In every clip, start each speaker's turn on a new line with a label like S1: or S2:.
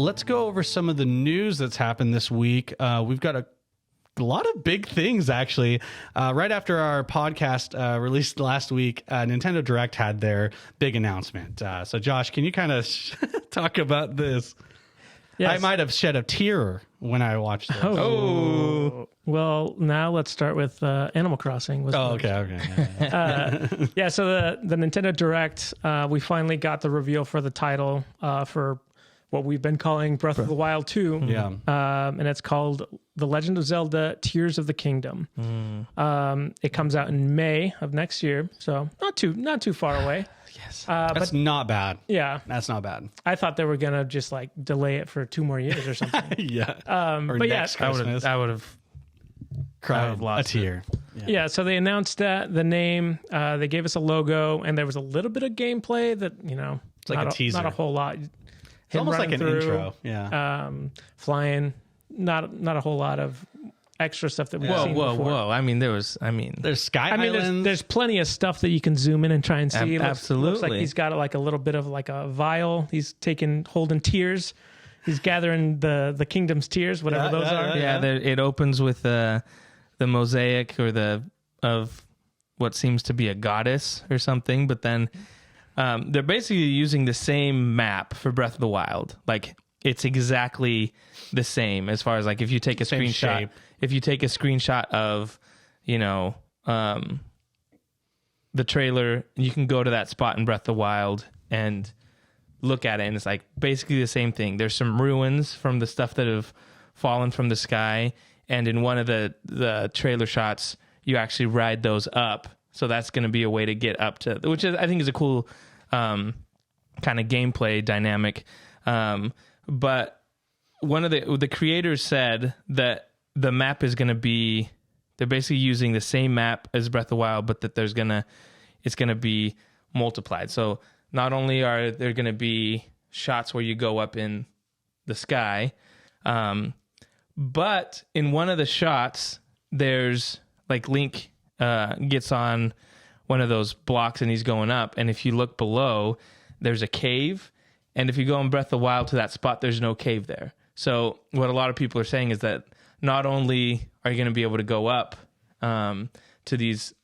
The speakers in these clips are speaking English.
S1: let's go over some of the news that's happened this week. We've got a lot of big things, actually. Right after our podcast released last week, Nintendo Direct had their big announcement. So, Josh, can you kind of talk about this? Yes. I might have shed a tear when I watched this.
S2: Oh. Well, now let's start with Animal Crossing.
S1: Okay.
S2: Yeah, so the Nintendo Direct, we finally got the reveal for the title for what we've been calling Breath of the Wild 2.
S1: Yeah.
S2: And it's called The Legend of Zelda Tears of the Kingdom. It comes out in May of next year, so not too far away.
S1: Yes. That's not bad.
S2: Yeah.
S1: That's not bad.
S2: I thought they were going to just like delay it for 2 more years or something.
S1: Yeah.
S2: Or but
S1: next Christmas.
S3: I would have
S1: cried
S3: lost
S1: a tear.
S2: Yeah, so they announced that the name, they gave us a logo, and there was a little bit of gameplay that,
S1: it's like a teaser.
S2: Not a whole lot.
S1: It's almost like an intro. Yeah.
S2: Flying, not a whole lot of extra stuff that we've seen before.
S3: Whoa.
S1: There's Sky Islands.
S2: There's plenty of stuff that you can zoom in and try and see.
S3: Absolutely.
S2: Looks like he's got like a little bit of like a vial. He's holding tears. He's gathering the kingdom's tears, whatever those are.
S3: Yeah, it opens with the mosaic of what seems to be a goddess or something, but then they're basically using the same map for Breath of the Wild. Like it's exactly the same as far as like if you take a screenshot.
S1: Shape.
S3: If you take a screenshot of, the trailer, you can go to that spot in Breath of the Wild and look at it, and it's like basically the same thing. There's some ruins from the stuff that have fallen from the sky, and in one of the trailer shots, you actually ride those up. So that's going to be a way to get up to, which I think is a cool kind of gameplay dynamic. But one of the creators said that the map is going to be, they're basically using the same map as Breath of the Wild, but that it's going to be multiplied. So not only are there going to be shots where you go up in the sky, but in one of the shots, there's like Link gets on one of those blocks and he's going up. And if you look below, there's a cave. And if you go in Breath of the Wild to that spot, there's no cave there. So what a lot of people are saying is that not only are you going to be able to go up to these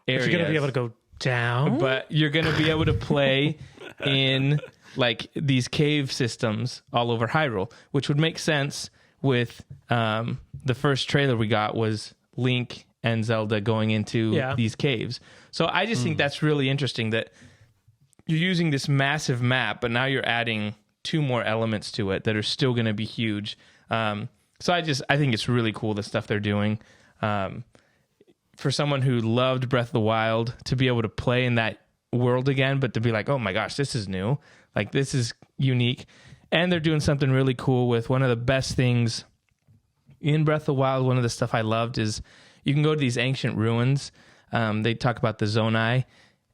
S3: areas,
S2: you're going to be able to go down,
S3: but you're going to be able to play in like these cave systems all over Hyrule, which would make sense with the first trailer we got was Link and Zelda going into these caves. So I just think that's really interesting that you're using this massive map, but now you're adding 2 more elements to it that are still going to be huge. So I think it's really cool, the stuff they're doing. For someone who loved Breath of the Wild, to be able to play in that world again, but to be like, oh my gosh, this is new. Like, this is unique. And they're doing something really cool with one of the best things in Breath of the Wild. One of the stuff I loved is you can go to these ancient ruins. They talk about the Zonai.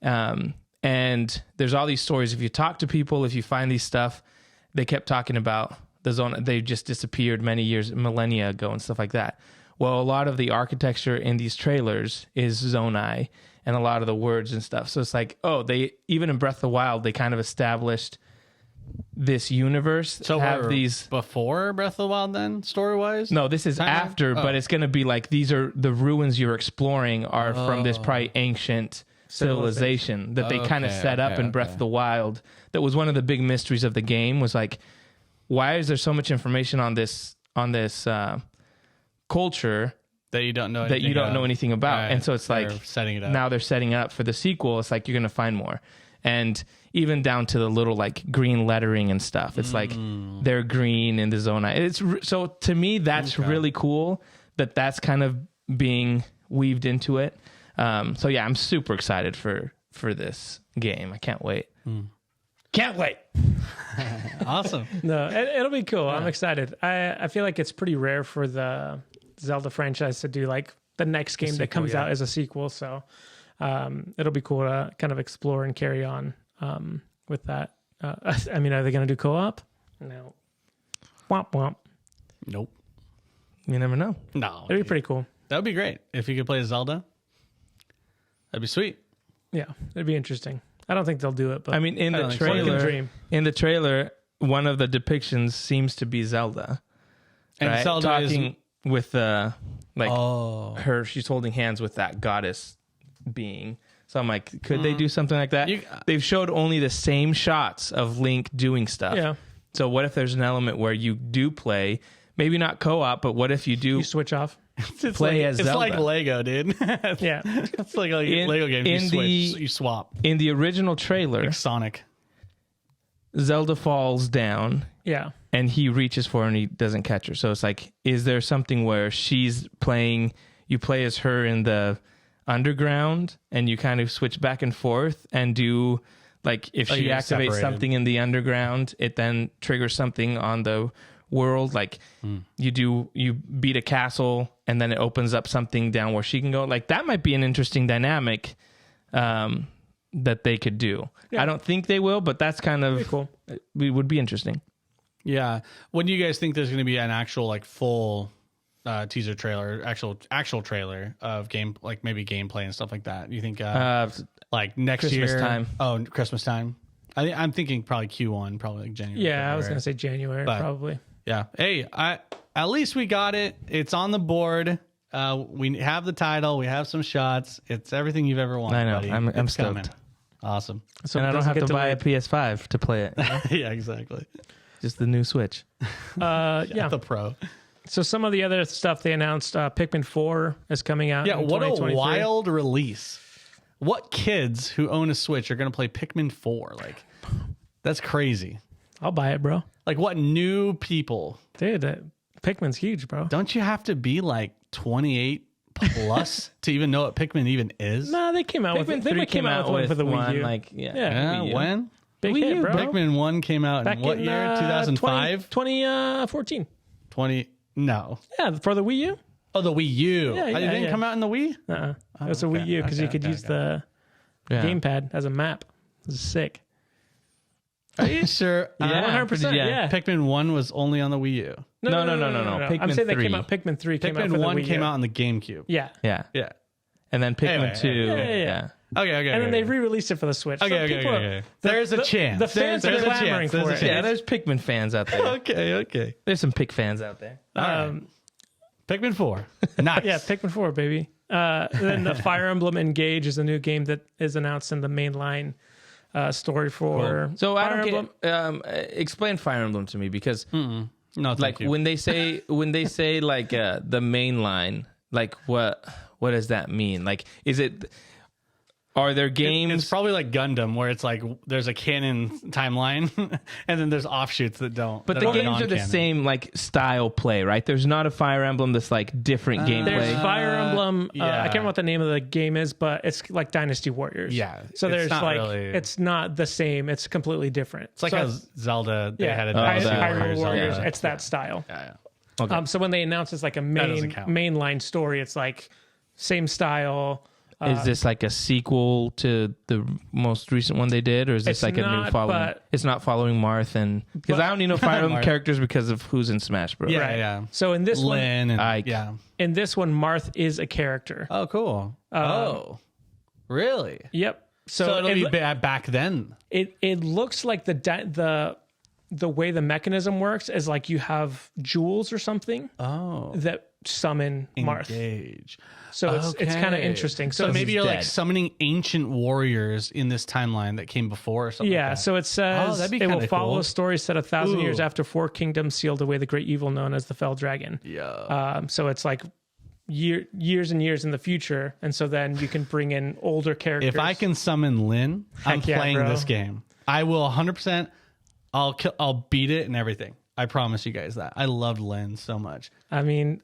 S3: And there's all these stories. If you talk to people, if you find these stuff, they kept talking about the zone. They just disappeared millennia ago and stuff like that. Well, a lot of the architecture in these trailers is Zonai and a lot of the words and stuff. So it's like, even in Breath of the Wild, they kind of established this universe.
S1: So
S3: have these
S1: before Breath of the Wild then, story-wise?
S3: No, this is after, but it's going to be like, these are the ruins you're exploring are from this probably ancient civilization that they kind of set up in Breath of the Wild. That was one of the big mysteries of the game, was like, why is there so much information on this culture
S1: that you don't know
S3: anything about?
S1: Right.
S3: And so it's like
S1: setting it up.
S3: Now they're setting up for the sequel. It's like you're going to find more, and even down to the little like green lettering and stuff. It's like they're green in the zone. So to me, that's really cool that's kind of being weaved into it. So yeah, I'm super excited for this game. I can't wait. Can't wait.
S1: Awesome.
S2: No, it'll be cool. Yeah. I'm excited. I feel like it's pretty rare for the Zelda franchise to do like the next game that comes out as a sequel. So it'll be cool to kind of explore and carry on with that. I mean, are they going to do co-op? No. Womp womp.
S1: Nope.
S3: You never know.
S1: No.
S2: It'd be pretty cool.
S1: That would be great if you could play Zelda. That'd be sweet.
S2: Yeah, it'd be interesting. I don't think they'll do it, but
S3: I mean, in the trailer, one of the depictions seems to be Zelda.
S1: And
S3: right?
S1: Zelda
S3: talking with her.
S1: Oh.
S3: She's holding hands with that goddess being. So I'm like, could they do something like that? They've showed only the same shots of Link doing stuff.
S2: Yeah.
S3: So what if there's an element where you do play, maybe not co-op, but what if you do
S2: You switch off.
S1: It's
S3: play
S1: like,
S3: as
S1: it's
S3: Zelda?
S1: like Lego, dude.
S2: Yeah.
S1: It's like a Lego game. You swap.
S3: In the original trailer,
S1: Like Sonic.
S3: Zelda falls down
S2: Yeah.
S3: and he reaches for her and he doesn't catch her. So it's like, is there something where she's playing, you play as her in the underground and you kind of switch back and forth and do, like, if she
S1: you're
S3: activates
S1: separated.
S3: something in the underground, it then triggers something on the world. Like you beat a castle and then it opens up something down where she can go. Like, that might be an interesting dynamic that they could do.
S2: Yeah.
S3: I don't think they will, but that's kind of
S2: Pretty cool.
S3: It would be interesting.
S1: Yeah. When do you guys think there's going to be an actual like full teaser trailer, actual trailer of game, like maybe gameplay and stuff like that? You think like next
S3: Christmas
S1: year?
S3: time.
S1: Oh, Christmas time. I'm thinking probably Q1, probably like January.
S2: Yeah, I was
S1: February.
S2: going to say January,
S1: But-
S2: probably.
S1: Yeah. Hey, at least we got it. It's on the board. We have the title. We have some shots. It's everything you've ever wanted.
S3: I know.
S1: Buddy.
S3: I'm
S1: It's
S3: stoked.
S1: coming. Awesome.
S2: So
S3: And
S2: it
S3: I don't
S2: doesn't
S3: have to
S2: get
S3: buy a
S2: delayed.
S3: PS5 to play it.
S1: Yeah, exactly.
S3: Just the new Switch.
S2: Yeah.
S1: The Pro.
S2: So some of the other stuff they announced, Pikmin 4 is coming out.
S1: Yeah,
S2: in
S1: what a
S2: 2023.
S1: wild release. What kids who own a Switch are going to play Pikmin 4? Like, that's crazy.
S2: I'll buy it, bro.
S1: Like, what new people?
S2: Dude, Pikmin's huge, bro.
S1: Don't you have to be like 28 plus to even know what Pikmin even is?
S2: Nah, they came out with
S3: Pikmin
S2: it. They
S3: 3
S2: came out with one for the Wii
S3: one,
S2: U.
S3: like, yeah.
S1: Yeah,
S3: Wii U.
S1: when?
S2: Big
S3: Wii
S2: hit,
S3: U,
S2: bro.
S1: Pikmin 1 came out
S2: Back
S1: in what
S2: in,
S1: year? 2005?
S2: 2014.
S1: 20? No.
S2: Yeah, for the Wii U.
S1: Oh, the Wii U.
S2: Yeah,
S1: it
S2: yeah,
S1: didn't
S2: yeah.
S1: come out in the Wii?
S2: It was a
S1: okay,
S2: Wii U because you could use the
S3: Yeah.
S2: gamepad as a map. It was sick.
S1: Are you sure?
S3: Yeah.
S2: 100%.
S3: Yeah.
S2: Yeah.
S1: Pikmin 1 was only on the Wii U.
S3: No.
S2: I'm
S3: Pikmin
S2: saying they
S3: 3.
S2: came out. Pikmin 3 came out for
S1: Pikmin
S2: the
S1: 1
S2: Wii
S1: came
S2: U.
S1: out on the GameCube.
S2: Yeah.
S3: Yeah.
S1: Yeah.
S3: And then Pikmin
S1: Anyway,
S3: 2.
S2: yeah.
S1: Okay.
S2: And then they re-released it for the Switch. So
S1: Okay.
S2: people are-
S1: There's a chance.
S2: The fans
S1: There's
S2: are
S1: a
S2: clamoring
S1: chance. There's
S2: for
S1: a
S2: it.
S1: chance.
S3: Yeah, there's Pikmin fans out there.
S1: Okay.
S3: There's some Pik fans out there.
S1: Pikmin 4. Nice.
S2: Yeah, Pikmin 4, baby. Then the Fire Emblem Engage is a new game that is announced in the mainline story for
S3: So
S2: Fire
S3: I
S2: Emblem.
S3: don't get explain Fire Emblem to me because
S1: No, thank
S3: like
S1: you.
S3: when they say like the main line, like what does that mean? Like is it are there games
S1: It's probably like Gundam, where it's like there's a canon timeline, and then there's offshoots that don't.
S3: but
S1: that
S3: the
S1: aren't
S3: games are the
S1: non-canon.
S3: same like style play, right? There's not a Fire Emblem that's like different
S2: There's
S3: gameplay.
S2: Fire Emblem. I
S1: yeah.
S2: can't remember what the name of the game is, but it's like Dynasty Warriors.
S1: Yeah,
S2: So
S1: it's
S2: there's
S1: not
S2: like
S1: really-
S2: it's not the same. It's completely different.
S1: It's like
S2: so
S1: how Zelda they had a
S2: Hyrule
S1: Dynasty
S3: that.
S1: Warriors.
S2: Warriors.
S1: Yeah.
S2: It's that style.
S1: Yeah.
S3: Okay.
S2: So when they announce it's like a
S1: doesn't count.
S2: mainline story, it's like same style.
S3: Is this like a sequel to the most recent one they did, or is this
S2: It's
S3: like a new
S2: not,
S3: following?
S2: but-
S3: It's not following Marth, and because I only know Fire Emblem
S1: Marth.
S3: characters because of who's in Smash Bros.
S1: Yeah,
S2: Right.
S1: yeah.
S2: So in this one,
S1: Lynn and
S3: Ike.
S1: yeah.
S2: in this one, Marth is a character.
S1: Oh, cool. Really?
S2: Yep.
S1: So it'll
S2: it,
S1: be back then.
S2: it looks like the way the mechanism works is like you have jewels or something
S1: Oh,
S2: that summon Marth.
S1: engage.
S2: So it's kind of
S1: Okay.
S2: interesting.
S1: So
S2: So
S1: maybe
S3: he's
S1: you're like
S3: dead.
S1: summoning ancient warriors in this timeline that came before or something.
S2: yeah,
S1: like that.
S2: so it says
S1: that'd be
S2: it will
S1: kinda
S2: follow
S1: cool.
S2: a story set 1,000 years
S1: Ooh.
S2: after 4 kingdoms sealed away the great evil known as the Fell Dragon.
S1: Yeah.
S2: So it's like years and years in the future, and so then you can bring in older characters.
S1: If I can summon Lynn, I'm
S2: Heck yeah,
S1: playing
S2: bro.
S1: this game. I will 100%. I'll beat it and everything. I promise you guys that. I loved Lynn so much.
S2: I mean,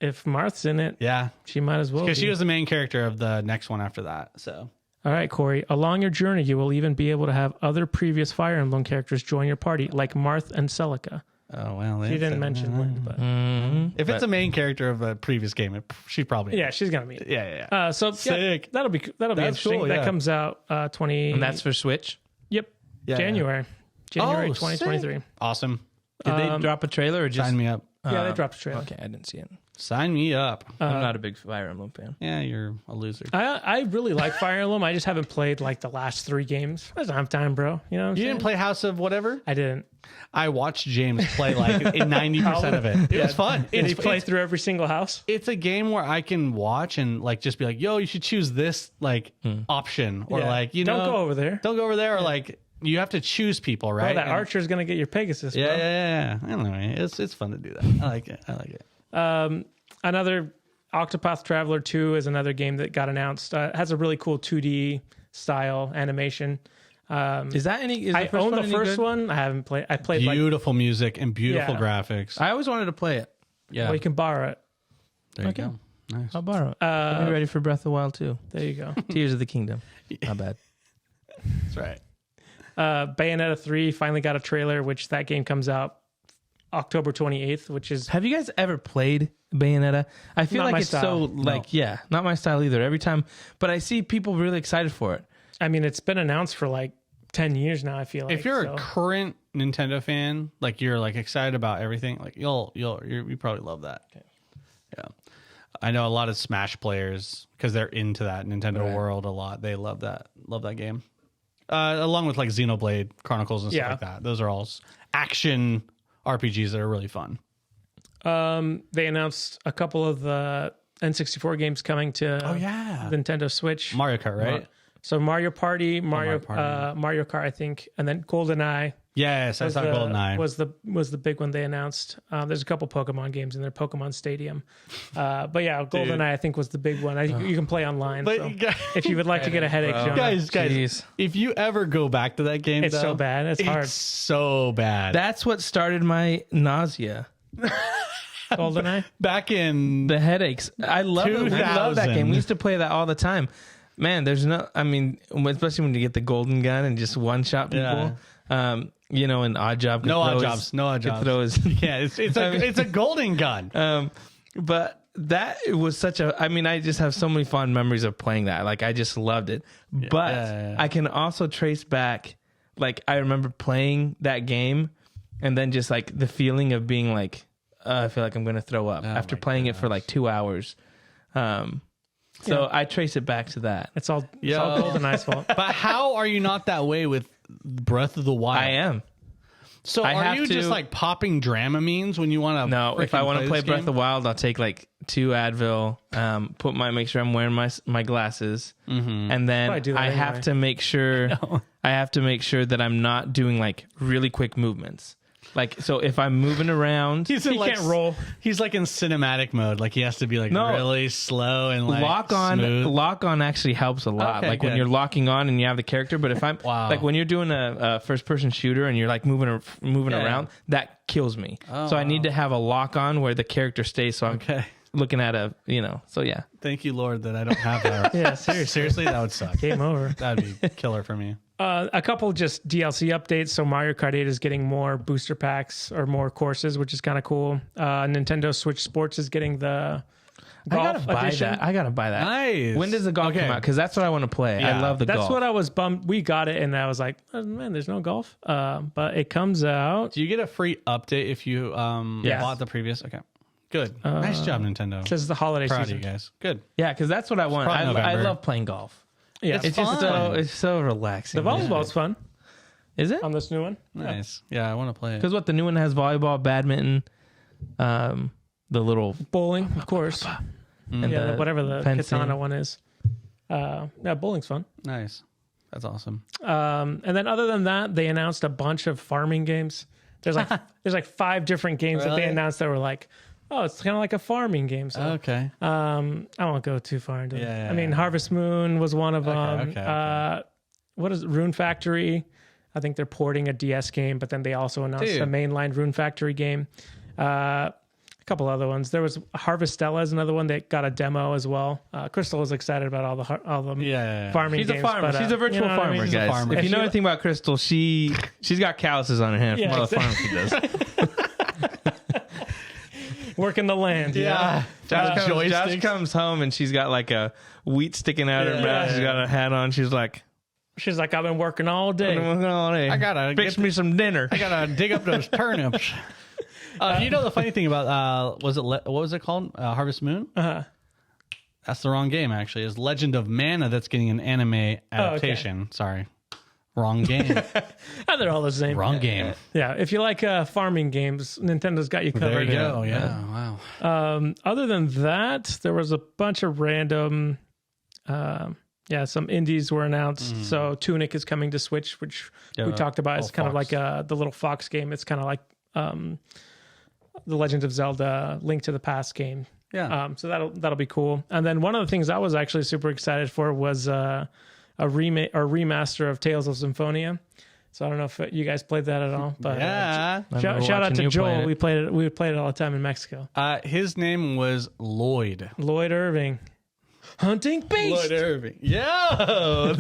S2: if Marth's in it,
S1: Yeah,
S2: she might as well.
S1: because
S2: Be.
S1: she was the main character of the next one after that. So
S2: All right, Corey. Along your journey, you will even be able to have other previous Fire Emblem characters join your party, like Marth and Celica.
S1: oh well,
S2: She didn't mention Lynn, but
S1: if it's a main character of a previous game, she probably
S2: yeah, she's gonna be. In it.
S1: yeah.
S2: So
S1: Sick.
S2: Yeah, that'll be
S1: That's
S2: interesting.
S1: cool,
S2: That
S1: yeah.
S2: comes out 20.
S3: and that's for Switch.
S2: yep,
S1: Yeah.
S2: January
S1: Oh,
S2: 2023.
S1: Awesome.
S3: Did they drop a trailer or just
S1: Sign me up.
S2: Yeah, they dropped a trailer.
S3: Okay, I didn't see it.
S1: Sign me up.
S3: I'm not a big Fire Emblem fan.
S1: Yeah, you're a loser.
S2: I really like Fire Emblem. I just haven't played like the last 3 games. I don't have time, bro. You know what I'm
S1: You
S2: saying?
S1: didn't play House of whatever?
S2: I didn't.
S1: I watched James play like 90% of it. It was fun.
S2: Did he play
S1: It's,
S2: through every single house?
S1: it's a game where I can watch and like just be like, yo, you should choose this like option. Or
S2: Yeah.
S1: like,
S2: Don't go over there.
S1: Don't go over there. Or like, you have to choose people, right?
S2: Bro, that
S1: And-
S2: archer's going to get your Pegasus, bro.
S1: yeah. I don't know. It's fun to do that. I like it.
S2: Another Octopath Traveler 2 is another game that got announced. It has a really cool 2D style animation.
S3: Is that any? Is
S2: I
S3: the first
S2: own
S3: one
S2: the
S3: any
S2: first
S3: good?
S2: one. I haven't played. I played like,
S1: Beautiful music and beautiful
S2: Yeah.
S1: graphics.
S3: I always wanted to play it.
S1: Yeah.
S2: well, you can borrow it.
S1: There you
S3: Okay.
S1: go. Nice.
S3: I'll borrow it. I'll be ready for Breath of the Wild too.
S2: There you go.
S3: Tears of the Kingdom. Not bad.
S1: That's right.
S2: Bayonetta 3 finally got a trailer, which that game comes out October 28th, which is
S3: Have you guys ever played Bayonetta? I feel
S2: Not
S3: like
S2: my
S3: it's
S2: style.
S3: so like not my style either. Every time, but I see people really excited for it.
S2: I mean, it's been announced for like 10 years now, I feel like.
S1: If you're
S2: so.
S1: a current Nintendo fan, like you're like excited about everything, like you probably love that. Okay. Yeah. I know a lot of Smash players because they're into that Nintendo world a lot. They love that game. Along with like Xenoblade Chronicles and stuff like that. Those are all action RPGs that are really fun.
S2: They announced a couple of the N64 games coming to Nintendo Switch.
S1: Mario Kart, right?
S2: So Mario Party, Mario
S1: Party.
S2: Mario Kart, I think, and then GoldenEye
S1: Yes, I saw GoldenEye.
S2: was the big one they announced. There's a couple Pokemon games in there, Pokemon Stadium, but yeah, GoldenEye I think was the big one. You can play online.
S1: But
S2: So
S1: you guys-
S2: if you would like to get a headache, Jonah,
S1: guys,
S3: Jeez.
S1: if you ever go back to that game,
S2: it's so bad. It's hard.
S1: so bad.
S3: That's what started my nausea.
S2: GoldenEye.
S1: Back in
S3: The headaches. I love it. We love that
S1: 2000.
S3: game. We used to play that all the time. Man, there's no. I mean, especially when you get the golden gun and just one shot people. You know, an odd job.
S1: No odd jobs. Could throw his. Yeah, it's a golden gun.
S3: But that was such a. I mean, I just have so many fond memories of playing that. Like, I just loved it. But I can also trace back. Like, I remember playing that game, and then just like the feeling of being like, I feel like I'm going to throw up after playing it for like 2 hours. So I trace it back to that.
S2: It's all GoldenEye's fault.
S1: But how are you not that way with Breath of the Wild?
S3: I am.
S1: So
S3: I
S1: are
S3: have
S1: you
S3: to-
S1: just like popping Dramamines when you want to?
S3: No, if I want to play Breath of the
S1: Wild,
S3: Wild, I'll take like 2 Advil, make sure I'm wearing my glasses, and then
S2: Probably do that
S3: I have
S2: anyway.
S3: to make sure that I'm not doing like really quick movements. Like, so if I'm moving around,
S1: he
S2: can't roll.
S1: He's like in cinematic mode. Like he has to be like really slow and like
S3: lock on.
S1: smooth.
S3: Lock on actually helps a lot.
S1: Okay,
S3: like when
S1: good.
S3: you're locking on and you have the character. But if I'm
S1: Wow.
S3: like when you're doing a first person shooter and you're like moving around, that kills me. So I need to have a lock on where the character stays. So I'm
S1: Okay.
S3: looking at So yeah.
S1: Thank you, Lord, that I don't have that.
S2: Yeah, seriously.
S1: Seriously, that would suck.
S2: Game over.
S1: That'd be killer for me.
S2: A couple just DLC updates. So Mario Kart 8 is getting more booster packs or more courses, which is kind of cool. Nintendo Switch Sports is getting the golf edition.
S3: I gotta buy that.
S1: Nice.
S3: When does the golf come out? Because that's what I want to play. I
S1: Yeah.
S3: love the
S2: That's
S3: golf.
S2: what I was bummed. We got it, and I was like, oh, man, there's no golf. But it comes out.
S1: Do you get a free update if you
S2: Yes.
S1: bought the previous? Okay, good. Nice job, Nintendo.
S2: Says the holiday
S1: Proud of
S2: season.
S1: you guys. Good.
S3: Yeah, because that's what I want.
S1: probably
S3: I
S1: November.
S3: love playing golf.
S2: Yeah,
S3: It's just
S1: fun.
S3: it's so relaxing.
S2: the volleyball's fun
S3: Is it?
S2: on this new one.
S1: Nice. Yeah, I want to play it.
S3: Because what the new one has volleyball, badminton, the little
S2: Bowling, of course.
S3: and
S2: Yeah, whatever the
S3: fencing.
S2: katana one is. Yeah, bowling's fun.
S1: Nice. That's awesome.
S2: And then other than that, they announced a bunch of farming games. There's like 5 different games that they
S1: Really?
S2: announced that were like, oh, it's kind of like a farming game. So
S1: Okay.
S2: I won't go too far into it.
S1: Yeah,
S2: I mean, Harvest Moon was one of them.
S1: okay.
S2: What is it? Rune Factory? I think they're porting a DS game, but then they also announced a mainline Rune Factory game. A couple other ones. There was Harvestella is another one that got a demo as well. Crystal is excited about all the
S1: Yeah.
S2: farming
S3: She's
S2: games.
S3: a farmer.
S2: but,
S3: She's a virtual
S2: you know what I
S3: farmer,
S2: mean?
S1: She's a
S3: guys.
S1: farmer.
S3: If you
S2: If
S3: know
S2: she-
S3: anything about Crystal, she's got calluses on her hand from
S2: Yeah,
S3: all the farming she does.
S2: Working the land. you know?
S1: Yeah.
S3: Josh
S1: Joysticks.
S3: comes home and she's got like a wheat sticking out her mouth. She's got a hat on. She's like,
S2: She's like, I've been working all day.
S1: I gotta
S3: fix me some dinner.
S1: I gotta dig up those turnips. You know the funny thing about what was it called? Harvest Moon? That's the wrong game, actually. It's Legend of Mana that's getting an anime adaptation. Okay. Sorry. Wrong game.
S2: They're all the same.
S1: Wrong game.
S2: Yeah, if you like farming games, Nintendo's got you covered.
S1: There you go. Yeah. Wow.
S2: Other than that, there was a bunch of random, some indies were announced. So Tunic is coming to Switch, which we talked about. It's kind of like the little Fox game. It's kind of like the Legend of Zelda: Link to the Past game.
S1: Yeah.
S2: So that'll be cool. And then one of the things I was actually super excited for was a remaster of Tales of Symphonia. So I don't know if you guys played that at all, but shout out to Joel. We played it all the time in Mexico.
S1: His name was Lloyd
S2: Irving. Hunting Beast.
S1: Lloyd Irving. Yeah,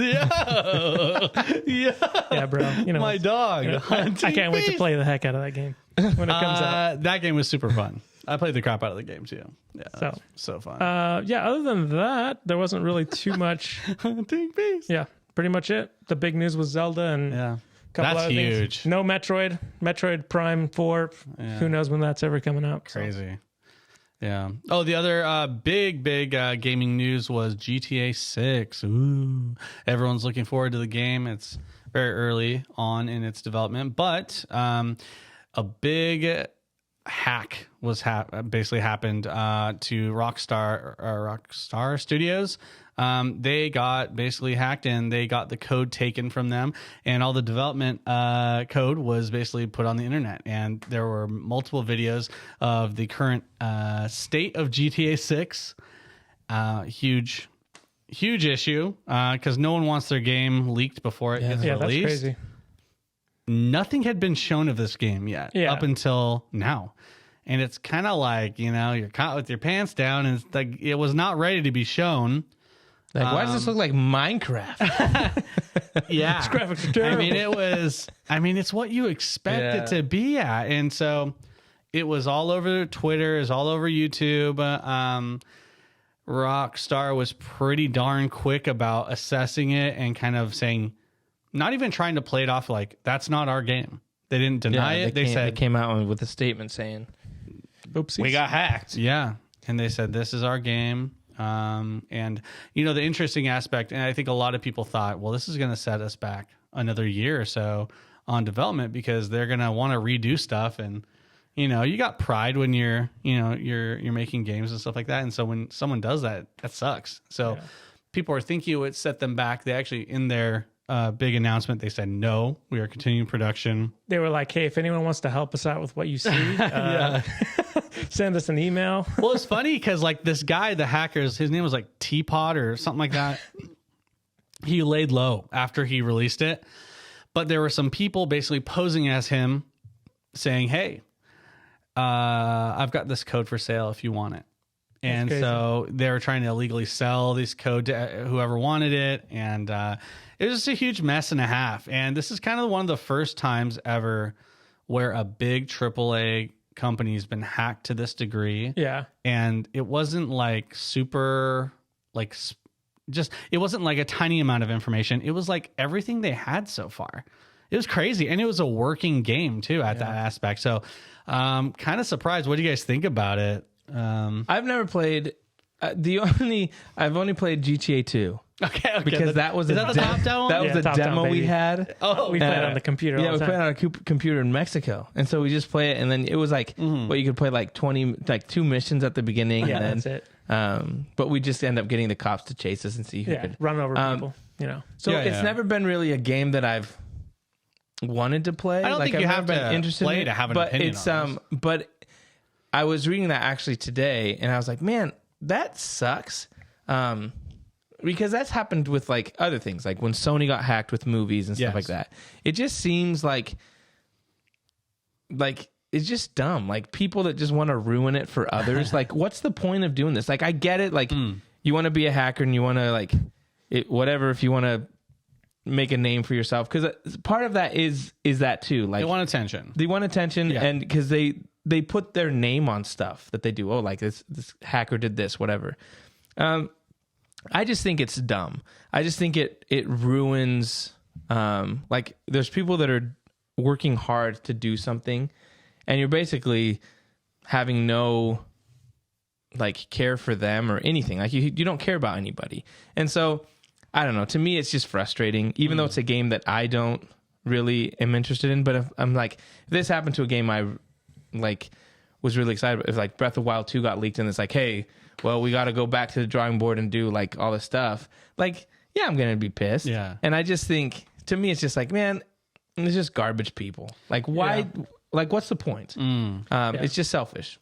S2: bro. You know
S1: my dog.
S2: I can't wait to play the heck out of that game when it comes out.
S1: That game was super fun. I played the crap out of the game too. Yeah, so fun.
S2: Other than that, there wasn't really too much.
S1: Hunting Beast.
S2: Yeah, pretty much it. The big news was Zelda and a couple
S1: that's
S2: other
S1: huge.
S2: Things. No Metroid Prime 4. Yeah. Who knows when that's ever coming out?
S1: Crazy. So. Yeah. Oh, the other big gaming news was GTA 6. Ooh, everyone's looking forward to the game. It's very early on in its development, but a big hack was basically happened to Rockstar Studios. They got basically hacked and they got the code taken from them, and all the development code was basically put on the internet. And there were multiple videos of the current state of GTA 6. Huge issue because no one wants their game leaked before it gets released. That's crazy. Nothing had been shown of this game yet up until now. And it's kind of like, you're caught with your pants down, and it's like it was not ready to be shown.
S3: Like, why does this look like Minecraft?
S1: Yeah.
S2: These graphics are terrible.
S1: It's what you expect it to be at. And so it was all over Twitter, it was all over YouTube. Rockstar was pretty darn quick about assessing it and kind of saying, not even trying to play it off like, that's not our game. They didn't deny it. They
S3: came out with a statement saying,
S2: oopsies,
S3: we got hacked.
S1: Yeah. And they said, this is our game. And the interesting aspect, and I think a lot of people thought, well, this is going to set us back another year or so on development because they're going to want to redo stuff. And, you got pride when you're making games and stuff like that. And so when someone does that, that sucks. So people are thinking it would set them back. They actually, in their big announcement, they said, no, we are continuing production.
S2: They were like, hey, if anyone wants to help us out with what you see, send us an email.
S1: Well, it's funny because like this guy, the hackers, his name was like Teapot or something like that. He laid low after he released it. But there were some people basically posing as him saying, hey, I've got this code for sale if you want it. And so they were trying to illegally sell this code to whoever wanted it. And it was just a huge mess and a half. And this is kind of one of the first times ever where a big AAA company has been hacked to this degree.
S2: Yeah.
S1: And it wasn't like super, like, it wasn't like a tiny amount of information. It was like everything they had so far. It was crazy. And it was a working game too at that aspect. So kind of surprised. What do you guys think about it?
S3: I've never played I've only played GTA 2.
S1: Okay.
S3: Because that was
S1: the top-down one?
S3: That was the demo we had.
S2: Oh, we played on the computer.
S3: Yeah, we played on a computer in Mexico, and so we just play it, and then it was like, you could play like 2 missions at the beginning.
S2: Yeah,
S3: and
S2: then,
S3: that's it. But we just end up getting the cops to chase us and see who could
S2: run over people.
S3: So it's never been really a game that I've wanted to play.
S1: I don't think you have been interested
S3: play
S1: in it, to have an opinion on this.
S3: But I was reading that actually today, and I was like, man, that sucks. Because that's happened with like other things, like when Sony got hacked with movies and stuff like that. It just seems like it's just dumb. Like people that just want to ruin it for others. Like, what's the point of doing this? Like, I get it. Like, you want to be a hacker and you want to like whatever. If you want to make a name for yourself, because part of that is that too. Like,
S1: they want attention.
S3: And because they put their name on stuff that they do. Oh, like this hacker did this, whatever. I just think it's dumb. I just think it ruins, like there's people that are working hard to do something and you're basically having no like care for them or anything. Like you don't care about anybody. And so I don't know. To me, it's just frustrating, even though it's a game that I don't really am interested in. But if I'm like, if this happened to a game I like was really excited about, if like Breath of the Wild 2 got leaked and it's like, hey, well, we got to go back to the drawing board and do like all this stuff. Like, yeah, I'm going to be pissed.
S1: Yeah.
S3: And I just think, to me, it's just like, man, it's just garbage people. Like, why? Yeah. Like, what's the point? It's just selfish.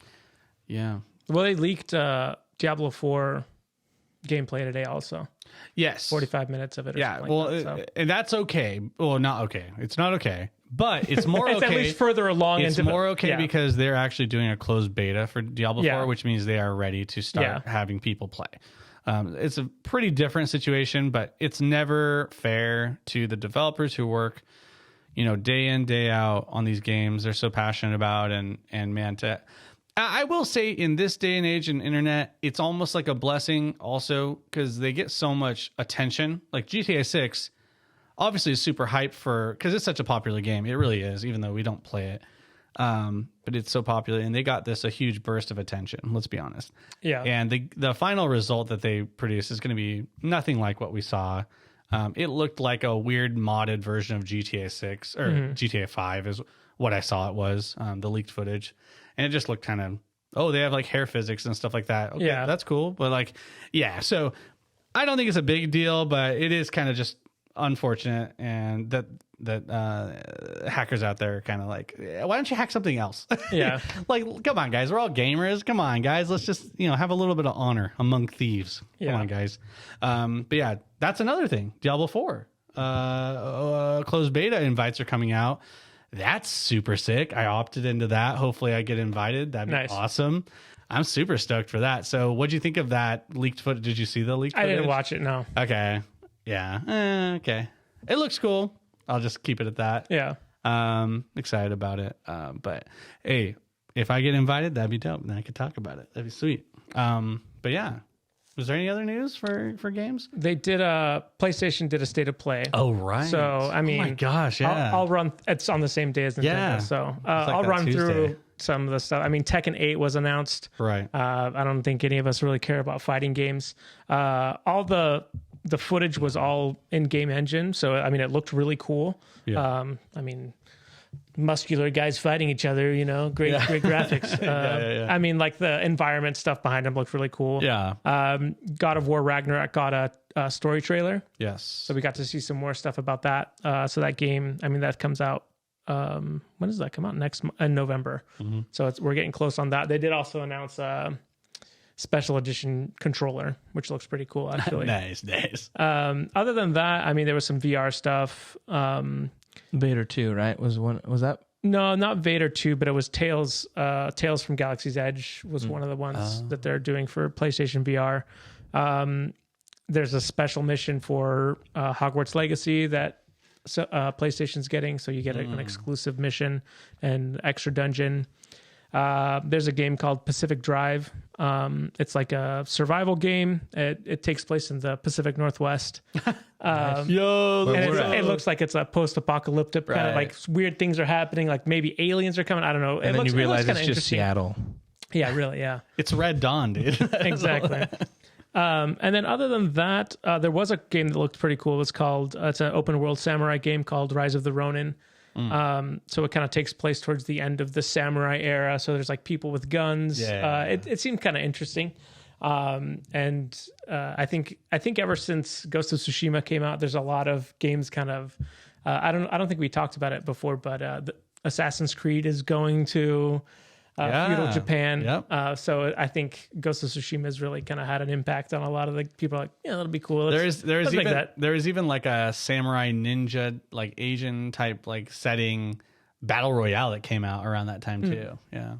S1: Yeah.
S2: Well, they leaked Diablo 4 gameplay today also.
S1: Yes.
S2: 45 minutes of it. Or
S1: yeah.
S2: something
S1: Well,
S2: like that, so.
S1: And that's okay. Well, not okay. It's not okay. But it's more
S2: it's
S1: okay.
S2: at least further along.
S1: It's more okay because they're actually doing a closed beta for Diablo 4, which means they are ready to start having people play. It's a pretty different situation, but it's never fair to the developers who work, day in, day out on these games. They're so passionate about and man, I will say in this day and age in internet, it's almost like a blessing also because they get so much attention. Like GTA 6 obviously is super hyped because it's such a popular game. It really is, even though we don't play it. But it's so popular and they got a huge burst of attention. Let's be honest.
S2: Yeah.
S1: And the final result that they produce is going to be nothing like what we saw. It looked like a weird modded version of GTA 6 or GTA 5 is what I saw it was, the leaked footage. And it just looked kind of, they have like hair physics and stuff like that. Okay, yeah. That's cool. But so I don't think it's a big deal, but it is kind of just unfortunate. And that hackers out there are kind of like, why don't you hack something else?
S2: Yeah.
S1: Like, come on, guys. We're all gamers. Come on, guys. Let's just, have a little bit of honor among thieves. Come on, guys. But yeah, that's another thing. Diablo 4. Closed beta invites are coming out. That's super sick. I opted into that. Hopefully I get invited. That'd be awesome. I'm super stoked for that. So what'd you think of that leaked footage? Did you see the leaked footage?
S2: I didn't watch it, no.
S1: Okay. Yeah. Okay. It looks cool. I'll just keep it at that.
S2: Yeah.
S1: Excited about it. But hey, if I get invited, that'd be dope. Then I could talk about it. That'd be sweet. But yeah. Was there any other news for games?
S2: They did PlayStation did a state of play.
S1: Oh, right.
S2: So, I mean,
S1: oh my gosh, yeah.
S2: I'll run, it's on the same day as Nintendo.
S1: Yeah.
S2: So
S1: like
S2: I'll run
S1: Tuesday.
S2: through some of the stuff. I mean, Tekken 8 was announced.
S1: Right.
S2: I don't think any of us really care about fighting games. All the footage was all in-game engine. So, I mean, it looked really cool.
S1: Yeah.
S2: I mean, muscular guys fighting each other, great graphics. I mean, like the environment stuff behind them looked really cool.
S1: Yeah.
S2: God of War Ragnarok got a story trailer.
S1: Yes.
S2: So we got to see some more stuff about that. So that game, I mean, that comes out. When does that come out? In November. Mm-hmm. So we're getting close on that. They did also announce a special edition controller, which looks pretty cool, actually.
S1: Nice.
S2: Other than that, I mean, there was some VR stuff.
S3: Vader 2, right? Was that?
S2: No, not Vader 2, but it was Tales from Galaxy's Edge was one of the ones that they're doing for PlayStation VR. There's a special mission for Hogwarts Legacy that PlayStation's getting, so you get an exclusive mission and extra dungeon. There's a game called Pacific Drive. It's like a survival game. It takes place in the Pacific Northwest. And it looks like it's a post-apocalyptic kind of like weird things are happening. Like maybe aliens are coming. I don't know.
S3: And then you realize it's just Seattle.
S2: Yeah, really. Yeah.
S1: It's Red Dawn, dude.
S2: Exactly. And then other than that, there was a game that looked pretty cool. It's an open world samurai game called Rise of the Ronin. So it kind of takes place towards the end of the samurai era. So there's like people with guns. It seemed kind of interesting. And I think ever since Ghost of Tsushima came out, there's a lot of games kind of, I don't think we talked about it before, but Assassin's Creed is going to feudal Japan.
S1: Yep.
S2: So I think Ghost of Tsushima has really kind of had an impact on a lot of the people. Like, yeah, that'll be cool.
S1: There is even like a samurai ninja, like Asian type like setting battle royale that came out around that time too. Yeah.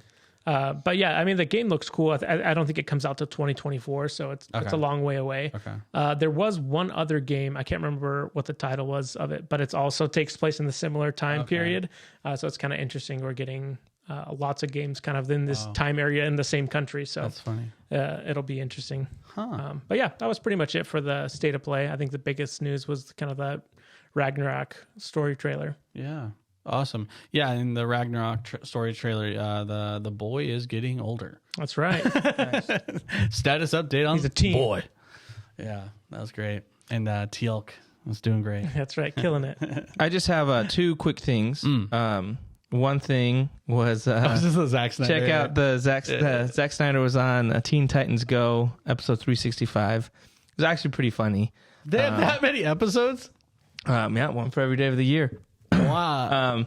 S2: But yeah, I mean, the game looks cool. I don't think it comes out till 2024, so it's a long way away.
S1: Okay.
S2: There was one other game. I can't remember what the title was of it, but it also takes place in the similar time period. So it's kind of interesting. We're getting lots of games kind of in this time area in the same country. So
S1: that's funny.
S2: It'll be interesting. But yeah, that was pretty much it for the state of play. I think the biggest news was kind of the Ragnarok story trailer.
S1: Yeah. Awesome. Yeah, in the Ragnarok story trailer, the boy is getting older.
S2: That's right.
S1: Status update on
S2: He's a teen.
S1: boy. Yeah, that was great. And Teal'c was doing great.
S2: That's right. Killing it.
S3: I just have two quick things. One thing was
S1: This is the Zack Snyder.
S3: check out the Zack Snyder was on Teen Titans Go episode 365. It was actually pretty funny.
S1: They had that many episodes?
S3: Yeah, one for every day of the year.
S1: Wow.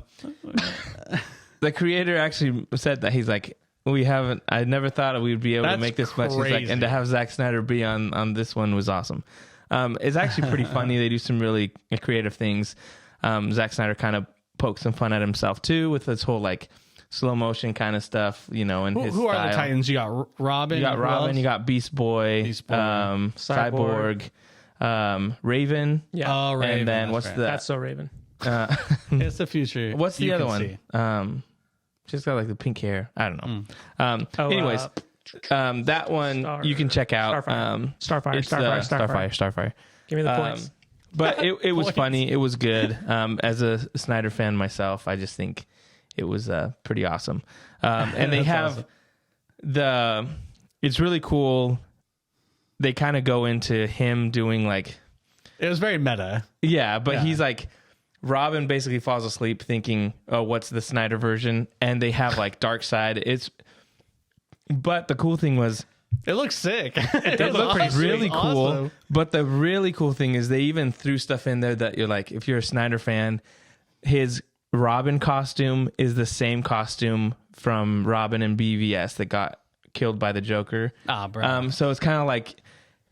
S3: The creator actually said that he's like, I never thought we'd be able to make this much. He's like, and to have Zack Snyder be on this one was awesome. It's actually pretty funny. They do some really creative things. Zack Snyder kind of pokes some fun at himself too with this whole like slow motion kind of stuff, and his
S1: who
S3: style.
S1: are the Titans? You got Robin.
S3: You got Robin. You got Beast Boy. Cyborg. Raven.
S2: Yeah.
S1: Oh, Raven.
S3: And then what's
S1: right.
S2: That's so Raven.
S1: It's the future.
S3: what's the
S1: you
S3: other
S1: can
S3: one?
S1: see.
S3: She's got like the pink hair. I don't know. Anyways, that one you can check out.
S2: Starfire.
S3: It's
S2: Starfire. Give me the points.
S3: But it was funny. It was good. As a Snyder fan myself, I just think it was pretty awesome. And they have it's really cool. They kind of go into him doing like,
S1: It was very meta.
S3: yeah, but he's like, Robin basically falls asleep thinking, oh, what's the Snyder version? And they have like Dark Side. But the cool thing was,
S1: It looks sick.
S3: it looked really cool.
S1: Awesome.
S3: But the really cool thing is they even threw stuff in there that you're like, if you're a Snyder fan, his Robin costume is the same costume from Robin and BVS that got killed by the Joker.
S1: Ah, bro.
S3: So it's kind of like,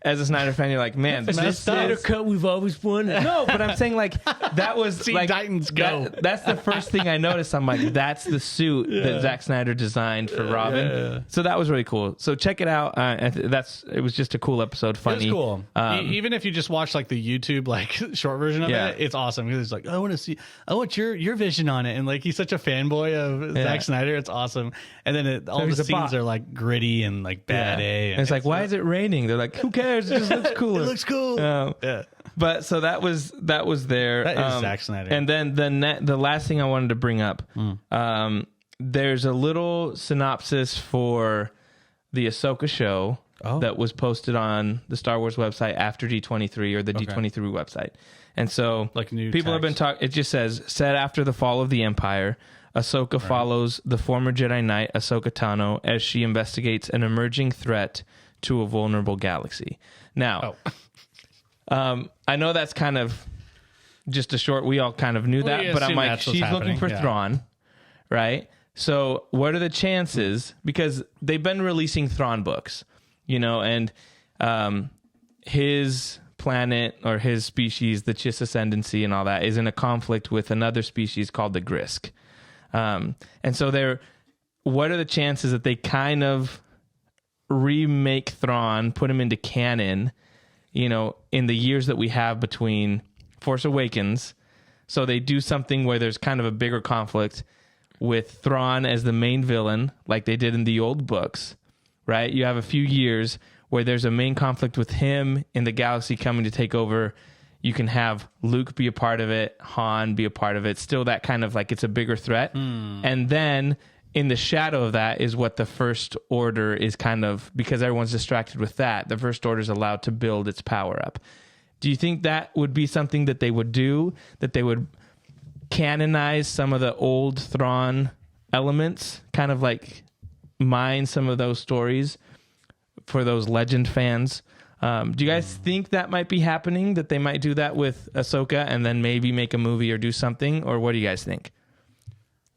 S3: as a Snyder fan, you're like, man, this is
S2: Snyder cut we've always wanted.
S3: no, but I'm saying like that was
S1: See
S3: like
S1: Titans go.
S3: that's the first thing I noticed. I'm like, that's the suit that Zack Snyder designed for Robin.
S1: Yeah.
S3: So that was really cool. So check it out. It was just a cool episode. Funny.
S1: It was cool. Even if you just watch like the YouTube like short version of it, it's awesome because it's like, I want your vision on it, and like he's such a fanboy of Zack Snyder. It's awesome. And then all the scenes are like gritty and like bad A.
S3: And it's like, why is it raining? They're like, who cares? It just looks cool.
S1: It looks cool. Yeah.
S3: But so that was there.
S1: That is Zack Snyder.
S3: And then the last thing I wanted to bring up, there's a little synopsis for the Ahsoka show that was posted on the Star Wars website after D23 or the D23 website. And so
S1: Like new
S3: people have been talking, it just says, set after the fall of the Empire, Ahsoka follows the former Jedi Knight Ahsoka Tano as she investigates an emerging threat to a vulnerable galaxy. Now, I know that's kind of just a short, we all kind of knew that, but I'm like, she's looking for Thrawn, right? So what are the chances? Because they've been releasing Thrawn books, and his planet or his species, the Chiss Ascendancy and all that, is in a conflict with another species called the Grisk. And so what are the chances that they kind of remake Thrawn, put him into canon, in the years that we have between Force Awakens? So they do something where there's kind of a bigger conflict with Thrawn as the main villain, like they did in the old books, right? You have a few years where there's a main conflict with him in the galaxy coming to take over. You can have Luke be a part of it, Han be a part of it. Still that kind of like it's a bigger threat. And then in the shadow of that is what the First Order is kind of, because everyone's distracted with that, the First Order is allowed to build its power up. Do you think that would be something that they would do, that they would canonize some of the old Thrawn elements, kind of like mine some of those stories for those Legend fans? Do you guys think that might be happening, that they might do that with Ahsoka and then maybe make a movie or do something? Or what do you guys think?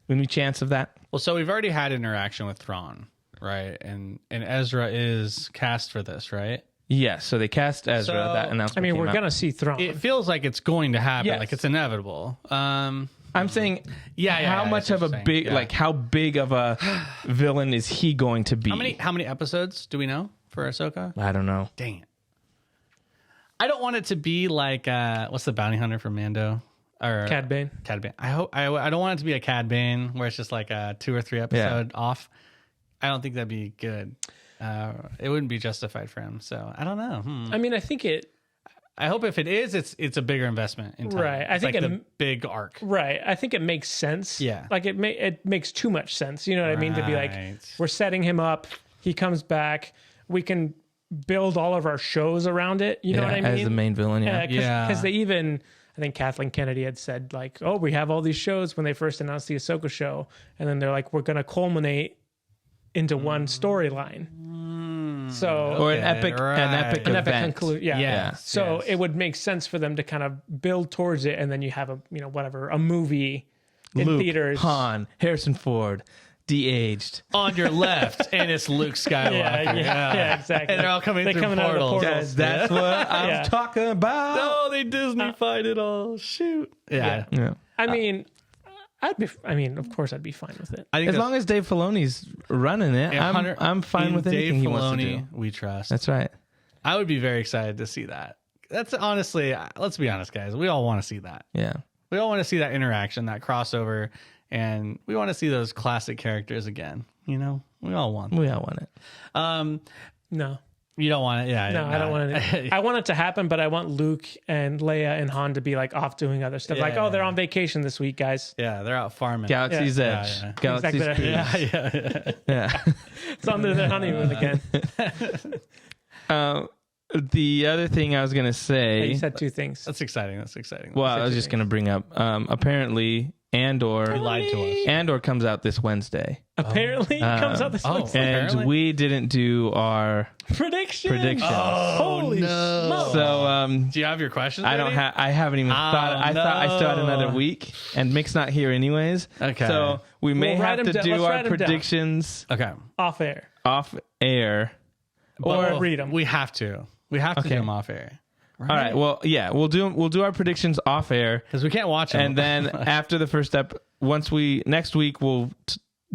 S3: Any chance of that?
S1: Well, so we've already had interaction with Thrawn, right? And Ezra is cast for this, right?
S3: Yes. So they cast Ezra. That announcement.
S2: I mean, we're gonna see Thrawn.
S1: It feels like it's going to happen.
S3: Yes.
S1: Like it's inevitable. I'm
S3: saying,
S1: how
S3: much of a big, like how big of a villain is he going to be?
S1: How many episodes do we know for Ahsoka?
S3: I don't know.
S1: Dang it. I don't want it to be like what's the bounty hunter from Mando? Or
S2: Cad Bane.
S1: I don't want it to be a Cad Bane where it's just like a 2 or 3 episode off. I don't think that'd be good. It wouldn't be justified for him. So I don't know.
S2: I mean, I think
S1: I hope if it is, it's a bigger investment in time.
S2: Right. I
S1: It's
S2: think
S1: like
S2: it-
S1: the big arc.
S2: Right. I think it makes sense.
S1: Yeah.
S2: Like it makes too much sense. You know what I mean? To be like,
S1: Right.
S2: we're setting him up. He comes back. We can build all of our shows around it. You know what I mean?
S3: As the main villain, yeah.
S1: Yeah.
S2: Because they even, I think Kathleen Kennedy had said like, oh, we have all these shows when they first announced the Ahsoka show. And then they're like, we're going to culminate into one storyline. So
S3: Or an
S1: Okay,
S3: epic
S1: right.
S3: an epic
S2: an
S3: event.
S2: epic conclusion. Yeah.
S1: Yes,
S2: So
S1: yes.
S2: it would make sense for them to kind of build towards it, and then you have a a movie in
S3: Luke,
S2: theaters.
S3: Han, Harrison Ford, de-aged.
S1: On your left, and it's Luke Skywalker.
S2: Yeah, exactly.
S1: And they're all coming through
S2: coming out of the
S1: portals.
S2: portals.
S3: That's what I'm
S2: Yeah.
S3: talking about.
S1: No, they Disney-fied it all. Shoot. Yeah.
S3: Yeah.
S2: I mean, of course, I'd be fine with it.
S1: I think
S3: As long as Dave Filoni's running it, I'm fine with anything he wants to do.
S1: We trust.
S3: That's right.
S1: I would be very excited to see that. That's honestly, let's be honest, guys. We all want to see that.
S3: Yeah.
S1: We all want to see that interaction, that crossover, and we want to see those classic characters again. You know, we all want.
S3: We all want it.
S2: No,
S1: You don't want it, yeah?
S2: no, I don't want it. I want it to happen, but I want Luke and Leia and Han to be like off doing other stuff. Like,
S1: Yeah.
S2: oh, they're on vacation this week, guys.
S1: Yeah, they're out farming.
S3: Galaxy's
S1: Yeah,
S3: Edge.
S1: yeah.
S3: Galaxy's
S2: Exactly.
S3: Cruise.
S1: yeah.
S3: Yeah.
S2: It's on their honeymoon again.
S3: The other thing I was going to say.
S2: You said two things.
S1: That's exciting. That's exciting.
S3: Well, I was just going to bring up. Apparently, Andor.
S1: You lied to us.
S3: Andor comes out this Wednesday,
S2: Apparently, it comes out this Wednesday.
S3: and
S1: Apparently?
S3: we didn't do our
S2: Predictions.
S3: predictions.
S2: Holy
S1: no.
S2: smokes.
S3: So
S1: Do you have your questions?
S3: I don't
S1: ready?
S3: have. I haven't even thought. I thought I still had
S1: no.
S3: another week, and Mick's not here anyways.
S1: Okay.
S3: So we may
S2: We'll write
S3: have
S2: them
S3: to
S2: down.
S3: do
S2: Let's
S3: our
S2: write them down.
S3: predictions
S1: Okay.
S2: Off air.
S3: off air.
S2: Or read them.
S1: We have to. We have to
S3: Okay.
S1: do them off air.
S3: All right. Well, yeah, we'll do our predictions off air,
S1: Because we can't watch them.
S3: and then after the first step, next week we'll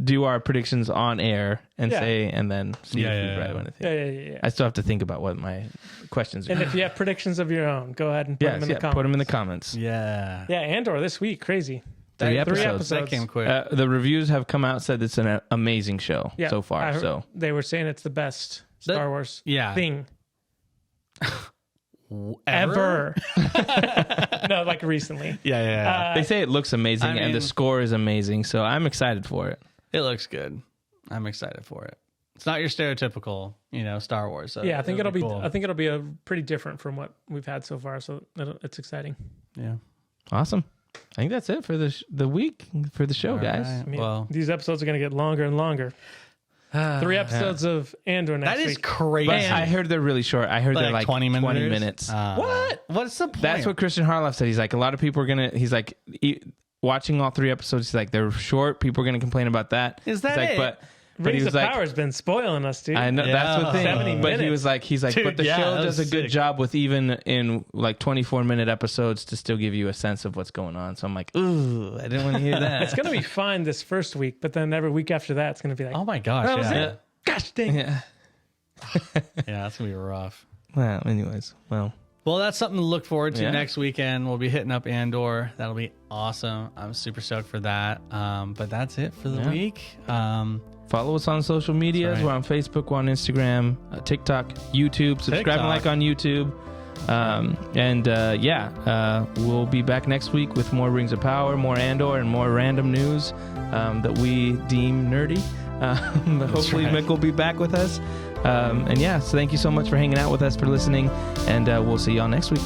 S3: do our predictions on air and
S2: Yeah.
S3: say, and then see
S1: Yeah,
S3: if
S1: yeah,
S3: we read
S1: yeah.
S3: anything.
S2: Yeah.
S3: I still have to think about what my questions are.
S2: And if you have predictions of your own, go ahead and put them in the comments.
S3: put them in the comments.
S1: yeah.
S2: Yeah, Andor this week, crazy.
S3: Three
S1: That
S3: episodes.
S1: came quick.
S3: The reviews have come out, said it's an amazing show
S2: Yeah,
S3: so far.
S2: I heard-
S3: So
S2: they were saying it's the best Star Wars
S1: yeah.
S2: thing
S1: Ever?
S2: ever. No, like recently.
S1: Yeah.
S3: they say it looks amazing,
S1: I
S3: and the
S1: mean-
S3: score is amazing. So I'm excited for it.
S1: It looks good. I'm excited for it. It's not your stereotypical, Star Wars. So
S2: Yeah, I think it'll be.
S1: cool.
S2: I think it'll be a pretty different from what we've had so far. So it's exciting.
S1: Yeah.
S3: Awesome. I think that's it for the week for the show,
S1: All
S3: guys.
S1: right.
S2: I mean,
S1: Well,
S2: these episodes are going to get longer and longer. 3 episodes of Andor next
S1: that is
S2: week.
S1: crazy.
S3: But I heard they're really short. I heard they're like
S1: 20 minutes.
S3: 20 minutes.
S1: What? What's the point?
S3: That's what Christian Harloff said. He's like, a lot of people are gonna. He's like, watching all 3 episodes. He's like, they're short. People are gonna complain about that.
S1: Is that
S3: he's like,
S1: it?
S3: But he
S2: Rings
S3: was
S2: of
S3: like,
S2: Power's been spoiling us, dude.
S3: I know that's the thing.
S2: 70
S3: But he
S2: minutes.
S3: was like,
S1: Dude,
S3: but the
S1: yeah,
S3: show
S1: that
S3: does a
S1: was
S3: good
S1: sick.
S3: job with even in like 24-minute episodes to still give you a sense of what's going on. So I'm like, ooh, I didn't want to hear that.
S2: It's going to be fine this first week, but then every week after that, it's going to be like,
S1: Oh my gosh.
S2: that was
S1: yeah.
S2: it. Gosh dang.
S3: Yeah.
S1: Yeah, that's gonna be rough.
S3: Well, anyways, well,
S1: Well, that's something to look forward to
S3: Yeah.
S1: next weekend. We'll be hitting up Andor. That'll be awesome. I'm super stoked for that. But that's it for the
S3: Yeah.
S1: week.
S3: follow us on social medias.
S1: That's right.
S3: We're on Facebook, we're on Instagram, TikTok, YouTube. Subscribe
S1: TikTok.
S3: and like on YouTube. We'll be back next week with more Rings of Power, more Andor, and more random news that we deem nerdy. Hopefully,
S1: right.
S3: Mick will be back with us. So thank you so much for hanging out with us, for listening, and we'll see y'all next week.